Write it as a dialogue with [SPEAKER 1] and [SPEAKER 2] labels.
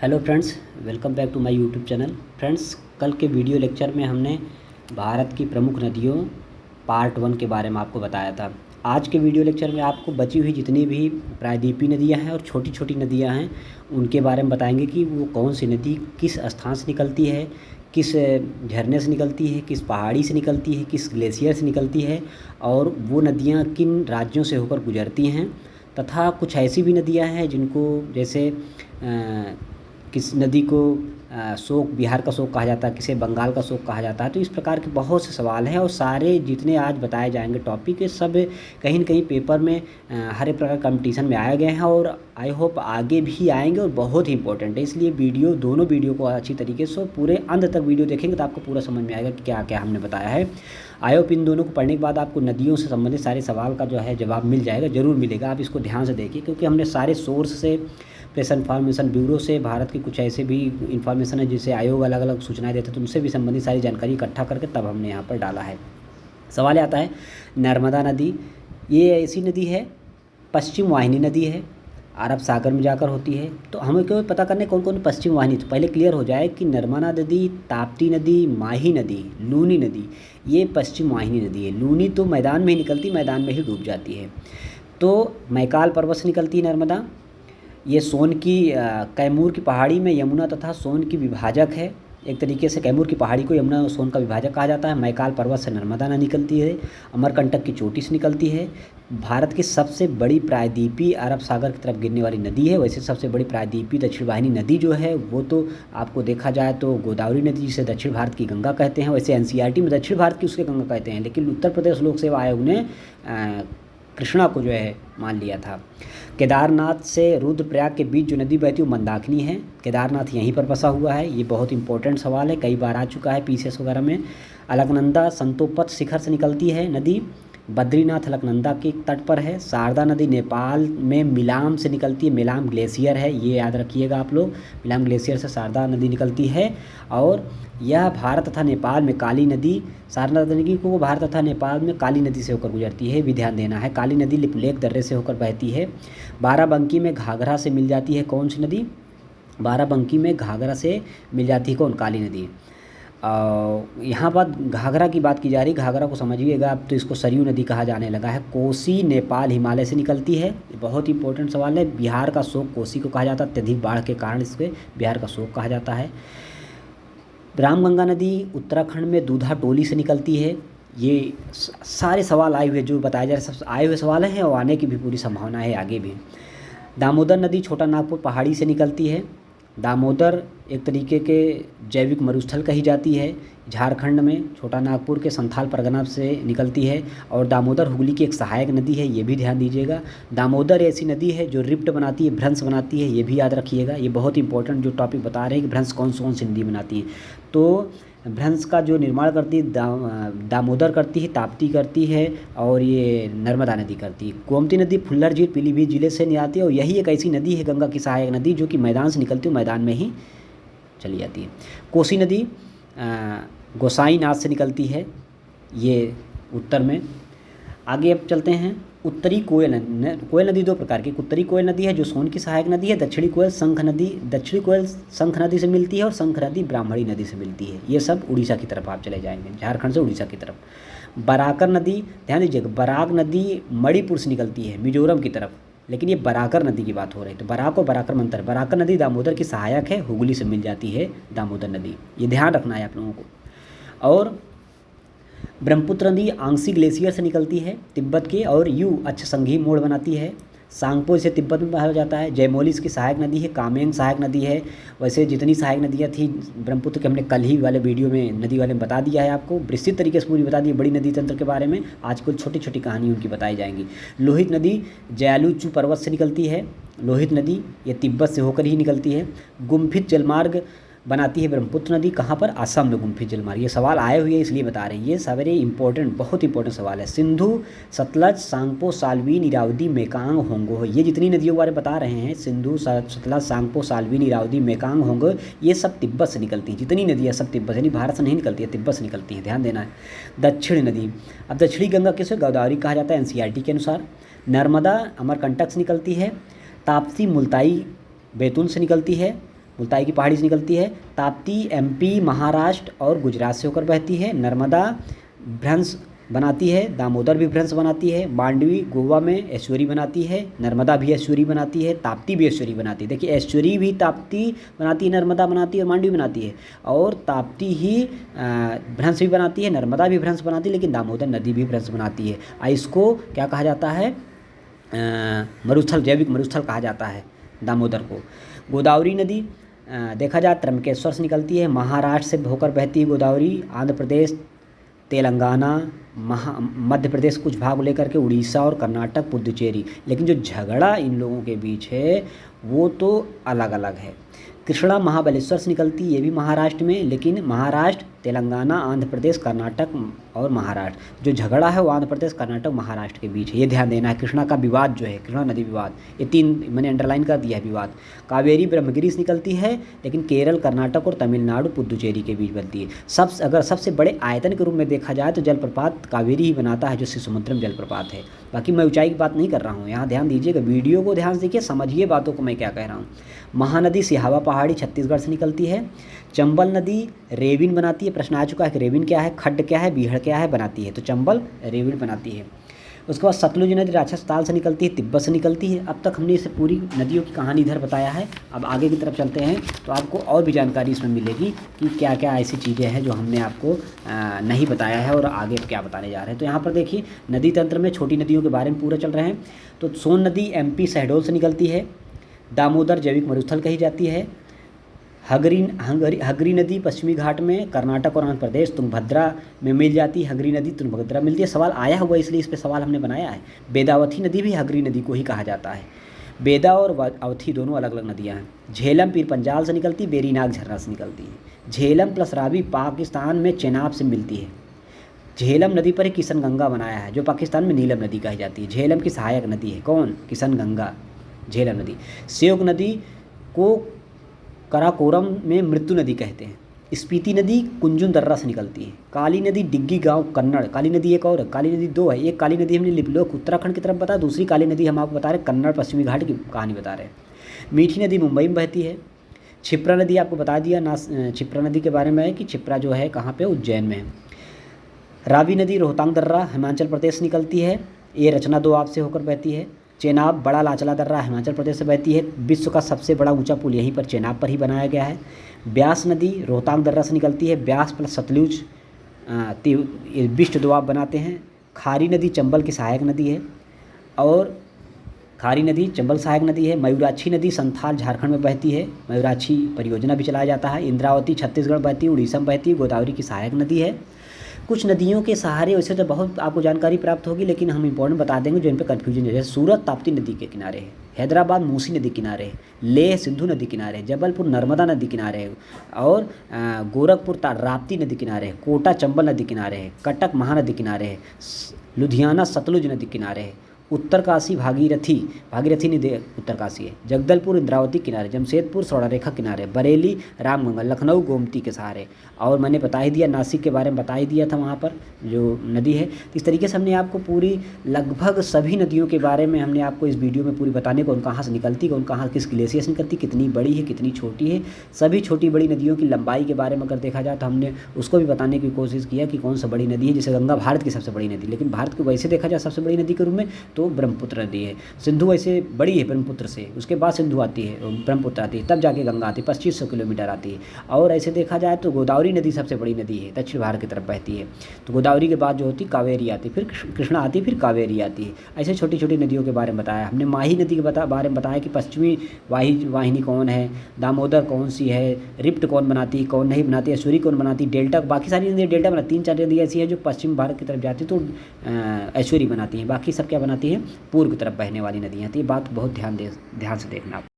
[SPEAKER 1] Hello friends, welcome back to my YouTube channel. Friends, कल के video lecture में हमने भारत की प्रमुख नदियों पार्ट 1 के बारे में आपको बताया था। आज के वीडियो लेक्चर में आपको बची हुई जितनी भी प्रायद्वीपीय नदियां हैं और छोटी छोटी नदियां हैं उनके बारे में बताएंगे कि वो कौन सी नदी किस स्थान से निकलती है, किस झरने से निकलती है, किस पहाड़ी से निकलती है, किस ग्लेशियर से निकलती है और वो नदियाँ किन राज्यों से होकर गुजरती हैं। तथा कुछ ऐसी भी नदियाँ हैं जिनको जैसे किस नदी को शोक बिहार का शोक कहा जाता है, किसे बंगाल का शोक कहा जाता है। तो इस प्रकार के बहुत से सवाल हैं और सारे जितने आज बताए जाएंगे टॉपिक ये सब कहीं न कहीं पेपर में हर एक प्रकार कंपटीशन में आए गए हैं और आई होप आगे भी आएंगे और बहुत ही इंपॉर्टेंट है। इसलिए दोनों वीडियो को अच्छी तरीके से पूरे अंत तक वीडियो देखेंगे तो आपको पूरा समझ में आएगा कि क्या क्या हमने बताया है। आई होप इन दोनों को पढ़ने के बाद आपको नदियों से संबंधित सारे सवाल का जो है जवाब मिल जाएगा, ज़रूर मिलेगा। आप इसको ध्यान से देखिए क्योंकि हमने सारे सोर्स से, प्रेस इन्फॉर्मेशन ब्यूरो से, भारत की कुछ ऐसे भी इंफॉर्मेशन है जिसे आयोग अलग अलग सूचनाएं देते हैं तो उनसे भी संबंधित सारी जानकारी इकट्ठा करके तब हमने यहाँ पर डाला है। सवाल आता है नर्मदा नदी, ये ऐसी नदी है, पश्चिम वाहिनी नदी है, अरब सागर में जाकर होती है। तो हमें क्यों पता करने कौन कौन पश्चिम वाहिनी, तो पहले क्लियर हो जाए कि नर्मदा नदी, ताप्ती नदी, माही नदी, लूनी नदी, ये पश्चिम वाहिनी नदी है। लूनी तो मैदान में ही निकलती, मैदान में ही डूब जाती है। तो मैकाल पर्वत से निकलती है नर्मदा। ये सोन की कैमूर की पहाड़ी में यमुना तथा सोन की विभाजक है। एक तरीके से कैमूर की पहाड़ी को यमुना और सोन का विभाजक कहा जाता है। मैकाल पर्वत से नर्मदा नदी निकलती है। अमरकंटक की चोटी से निकलती है। भारत की सबसे बड़ी प्रायद्वीपीय अरब सागर की तरफ गिरने वाली नदी है। वैसे सबसे बड़ी प्रायद्वीपीय दक्षिण वाहिनी नदी जो है वो तो आपको देखा जाए तो गोदावरी नदी, जिसे दक्षिण भारत की गंगा कहते हैं। वैसे एनसीईआरटी में दक्षिण भारत की उसके गंगा कहते हैं, लेकिन उत्तर प्रदेश लोक सेवा आयोग ने कृष्णा को जो है मान लिया था। केदारनाथ से रुद्रप्रयाग के बीच जो नदी बहती है वो मंदाकिनी है। केदारनाथ यहीं पर बसा हुआ है। ये बहुत इंपॉर्टेंट सवाल है, कई बार आ चुका है पीसीएस वगैरह में। अलकनंदा संतोपत शिखर से निकलती है नदी। बद्रीनाथ अलकनंदा के तट पर है। शारदा नदी नेपाल में मिलाम से निकलती है। मिलाम ग्लेशियर है, ये याद रखिएगा आप लोग। मिलाम ग्लेशियर से शारदा नदी निकलती है और यह भारत तथा नेपाल में काली नदी, शारदा नदी को भारत तथा नेपाल में काली नदी से होकर गुजरती है, भी ध्यान देना है। काली नदी लिपुलेख दर्रे से होकर बहती है। बाराबंकी में घाघरा से मिल जाती है कौन सी नदी? बाराबंकी में घाघरा से मिल जाती है कौन? काली नदी। यहाँ पर घाघरा की बात की जा रही, घाघरा को समझिएगा अब तो इसको सरयू नदी कहा जाने लगा है। कोसी नेपाल हिमालय से निकलती है। ये बहुत इंपॉर्टेंट सवाल है। बिहार का शोक कोसी को कहा जाता है, अत्यधिक बाढ़ के कारण इसके बिहार का शोक कहा जाता है। रामगंगा नदी उत्तराखंड में दूधा टोली से निकलती है। ये सारे सवाल आए हुए जो बताए जा रहे सब आए हुए सवाल हैं और आने की भी पूरी संभावना है आगे भी। दामोदर नदी छोटा नागपुर पहाड़ी से निकलती है। दामोदर एक तरीके के जैविक मरुस्थल कही जाती है। झारखंड में छोटा नागपुर के संथाल परगना से निकलती है और दामोदर हुगली की एक सहायक नदी है, ये भी ध्यान दीजिएगा। दामोदर ऐसी नदी है जो रिफ्ट बनाती है, भ्रंश बनाती है, ये भी याद रखिएगा। ये बहुत इंपॉर्टेंट जो टॉपिक बता रहे हैं कि भ्रंश कौन सी नदी बनाती है। तो भ्रंश का जो निर्माण करती है दामोदर करती है, ताप्ती करती है और ये नर्मदा नदी करती है। गोमती नदी फुल्लर झील पीलीभीत जिले से आती है और यही एक ऐसी नदी है गंगा की सहायक नदी जो कि मैदान से निकलती है, मैदान में ही चली जाती है। कोसी नदी गोसाईनाथ से निकलती है, ये उत्तर में। आगे अब चलते हैं। उत्तरी कोयल नदी दो प्रकार की। उत्तरी कोयल नदी है जो सोन की सहायक नदी है। दक्षिणी कोयल शंख नदी से मिलती है और शंख नदी ब्राह्मणी नदी से मिलती है। ये सब उड़ीसा की तरफ आप चले जाएंगे, झारखंड से उड़ीसा की तरफ। बराकर नदी, ध्यान दीजिएगा, बराक नदी मणिपुर से निकलती है मिजोरम की तरफ, लेकिन ये बराकर नदी की बात हो रही है। तो बराक और बराकर में अंतर। बराकर नदी दामोदर की सहायक है, हुगली से मिल जाती है दामोदर नदी, ये ध्यान रखना है आप लोगों को। और ब्रह्मपुत्र नदी आंगसी ग्लेशियर से निकलती है तिब्बत के और अच्छा संघी मोड़ बनाती है। सांगपो इसे तिब्बत में पाया जाता है। जयमौली इसकी सहायक नदी है। कामेंग सहायक नदी है। वैसे जितनी सहायक नदियाँ थी ब्रह्मपुत्र के हमने कल ही वाले वीडियो में नदी वाले में बता दिया है, आपको विस्तृत तरीके से पूरी बता दी बड़ी नदी तंत्र के बारे में। आज कुछ छोटी छोटी कहानी उनकी बताई जाएंगी। लोहित नदी जयालुचू पर्वत से निकलती है। लोहित नदी ये तिब्बत से होकर ही निकलती है। गुम्फित जलमार्ग बनाती है ब्रह्मपुत्र नदी, कहाँ पर? असम में गुम्फित जलमार्ग। ये सवाल आए हुए हैं इसलिए बता रहे हैं, ये सारे इंपॉर्टेंट बहुत इंपॉर्टेंट सवाल है। सिंधु, सतलज, सांगपो, साल्वी, इरावदी, मेकांग, होंगो, ये जितनी नदियों के बारे में बता रहे हैं, सिंधु, सतलज, सांगपो, साल्वी, इरावदी, मेकांग, होंगो, ये सब तिब्बत से निकलती हैं। जितनी नदियाँ सब तिब्बत, यानी भारत से नहीं निकलती है, तिब्बत से निकलती हैं, ध्यान देना है। दक्षिण नदी, अब दक्षिणी गंगा किसे गोदावरी कहा जाता है एनसीईआरटी के अनुसार। नर्मदा अमरकंटक से निकलती है। ताप्ती मुल्ताई बैतूल से निकलती है। मुल्ताई की पहाड़ी से निकलती है। ताप्ती एमपी, महाराष्ट्र और गुजरात से होकर बहती है। नर्मदा भ्रंश बनाती है, दामोदर भी भ्रंश बनाती है। मांडवी गोवा में एस्चुरी बनाती है, नर्मदा भी एस्चुरी बनाती है, ताप्ती भी एस्चुरी बनाती है। देखिए एस्चुरी भी ताप्ती बनाती है, नर्मदा बनाती है और मांडवी बनाती है। और ताप्ती ही भ्रंश भी बनाती है, नर्मदा भी भ्रंश बनाती है, लेकिन दामोदर नदी भी भ्रंश बनाती है। इसको क्या कहा जाता है, मरुस्थल, जैविक मरुस्थल कहा जाता है दामोदर को। गोदावरी नदी देखा जाए त्र्यंबकेश्वर से निकलती है, महाराष्ट्र से होकर बहती है गोदावरी। आंध्र प्रदेश, तेलंगाना, मध्य प्रदेश कुछ भाग लेकर के उड़ीसा और कर्नाटक, पुडुचेरी। लेकिन जो झगड़ा इन लोगों के बीच है वो तो अलग अलग है। कृष्णा महाबलेश्वर से निकलती है, ये भी महाराष्ट्र में, लेकिन महाराष्ट्र, तेलंगाना, आंध्र प्रदेश, कर्नाटक और महाराष्ट्र। जो झगड़ा है वो आंध्र प्रदेश, कर्नाटक, महाराष्ट्र के बीच है, ये ध्यान देना है। कृष्णा का विवाद जो है, कृष्णा नदी विवाद, ये 3 मैंने अंडरलाइन कर दिया है विवाद। कावेरी ब्रह्मगिरी से निकलती है, लेकिन केरल, कर्नाटक और तमिलनाडु, पुडुचेरी के बीच बनती है। अगर सबसे बड़े आयतन के रूप में देखा जाए तो जलप्रपात कावेरी ही बनाता है, जो शिशुमुद्रम जलप्रपात है। बाकी मैं ऊंचाई की बात नहीं कर रहा हूँ, यहाँ ध्यान दीजिएगा, वीडियो को ध्यान से देखिए, समझिए बातों को मैं क्या कह रहा हूँ। महानदी सिहावा पहाड़ी छत्तीसगढ़ से निकलती है। चंबल नदी रेविन बनाती है, प्रश्न आ चुका है कि रेविन क्या है, खड्ड क्या है, बीहड़ क्या है, बनाती है, तो चंबल रेविन बनाती है। उसके बाद सतलुज नदी राजस्थान से निकलती है, तिब्बत से निकलती है। अब तक हमने इसे पूरी नदियों की कहानी इधर बताया है। अब आगे की तरफ चलते हैं तो आपको और भी जानकारी इसमें मिलेगी कि क्या क्या ऐसी चीज़ें हैं जो हमने आपको नहीं बताया है और आगे क्या बताने जा रहे हैं। तो यहाँ पर देखिए नदी तंत्र में छोटी नदियों के बारे में पूरा चल रहे हैं। तो सोन नदी एमपी शहडोल से निकलती है। दामोदर जैविक मरुस्थल कही जाती है। हगरी नदी पश्चिमी घाट में कर्नाटक और आंध्र प्रदेश, तुंगभद्रा में मिल जाती है। हगरी नदी तुंगभद्रा मिलती है, सवाल आया हुआ इसलिए इस पे सवाल हमने बनाया है। बेदावती नदी भी हगरी नदी को ही कहा जाता है। बेदा और अवथी दोनों अलग अलग नदियाँ हैं। झेलम पीर पंजाल से निकलती, बेरीनाग झरना से निकलती है। झेलम प्लस रावी पाकिस्तान में चेनाब से मिलती है। झेलम नदी पर ही किशन गंगा बनाया है, जो पाकिस्तान में नीलम नदी कही जाती है। झेलम की सहायक नदी है कौन, किशन गंगा, झेलम नदी। श्योक नदी को कराकोरम में मृत्यु नदी कहते हैं। स्पीति नदी कुंजुन दर्रा से निकलती है। काली नदी डिग्गी गांव कन्नड़, काली नदी एक और है, काली नदी 2 है। एक काली नदी हमने लिपलोक उत्तराखंड की तरफ बताया, दूसरी काली नदी हम आपको बता रहे हैं कन्नड़ पश्चिमी घाट की कहानी बता रहे हैं। मीठी नदी मुंबई में बहती है। क्षिप्रा नदी आपको बता दिया ना, क्षिप्रा नदी के बारे में है कि क्षिप्रा जो है कहाँ पे, उज्जैन में है। रावी नदी रोहतांग दर्रा हिमाचल प्रदेश से निकलती है, ये रचना 2 आप से होकर बहती है। चेनाब बड़ा लाचला दर्रा हिमाचल प्रदेश से बहती है। विश्व का सबसे बड़ा ऊंचा पुल यहीं पर चेनाब पर ही बनाया गया है। ब्यास नदी रोहतांग दर्रा से निकलती है। ब्यास प्लस सतलुज बिष्ट दोआब बनाते हैं। खारी नदी चंबल की सहायक नदी है और खारी नदी चंबल सहायक नदी है। मयूराक्षी नदी संथाल झारखंड में बहती है, मयूराक्षी परियोजना भी चलाया जाता है। इंद्रावती छत्तीसगढ़ बहती है, उड़ीसा में बहती है। गोदावरी की सहायक नदी है। कुछ नदियों के सहारे वैसे तो बहुत आपको जानकारी प्राप्त होगी, लेकिन हम इंपॉर्टेंट बता देंगे जो इन पर कन्फ्यूजन है। जैसे सूरत ताप्ती नदी के किनारे है, हैदराबाद मूसी नदी किनारे है, लेह सिंधु नदी किनारे है, जबलपुर नर्मदा नदी किनारे है और गोरखपुर राप्ती नदी किनारे है, कोटा चंबल नदी किनारे है, कटक महानदी किनारे है, लुधियाना सतलुज नदी किनारे है, उत्तरकाशी भागीरथी नदी उत्तरकाशी है, जगदलपुर इंद्रावती किनारे, जमशेदपुर स्वर्णरेखा किनारे, बरेली रामगंगा, लखनऊ गोमती के सहारे। और मैंने बता ही दिया नासिक के बारे में बता ही दिया था वहाँ पर जो नदी है। तो इस तरीके से हमने आपको पूरी लगभग सभी नदियों के बारे में हमने आपको इस वीडियो में पूरी बताने को, उन कहाँ से निकलती है, उन कहाँ किस ग्लेशियर से निकलती, कितनी बड़ी है कितनी छोटी है, सभी छोटी बड़ी नदियों की लंबाई के बारे में अगर देखा जाए तो हमने उसको भी बताने की कोशिश किया कि कौन सा बड़ी नदी है। जैसे गंगा भारत की सबसे बड़ी नदी, लेकिन भारत को वैसे देखा जाए सबसे बड़ी नदी के रूप में तो ब्रह्मपुत्र नदी है। सिंधु वैसे बड़ी है ब्रह्मपुत्र से, उसके बाद सिंधु आती है, ब्रह्मपुत्र आती है, तब जाके गंगा आती है, 2500 किलोमीटर आती है। और ऐसे देखा जाए तो गोदावरी नदी सबसे बड़ी नदी है, दक्षिण भारत की तरफ बहती है। तो गोदावरी के बाद जो होती कावेरी आती है, फिर कृष्णा आती है, फिर कावेरी आती है। ऐसे छोटी छोटी नदियों के बारे में बताया हमने। माही नदी के बारे में बताया कि पश्चिमी वाहिनी कौन है, दामोदर कौन सी है, रिप्ट कौन बनाती है, कौन नहीं बनाती है, सूरी कौन बनाती है, डेल्टा, बाकी सारी नदियाँ डेल्टा बनाती, 3-4 नदी ऐसी है जो पश्चिम भारत की तरफ जाती है तो ऐश्वरी बनाती हैं, बाकी सब क्या बनाती हैं, पूर्व की तरफ बहने वाली नदियाँ। तो ये बात बहुत ध्यान से देखना।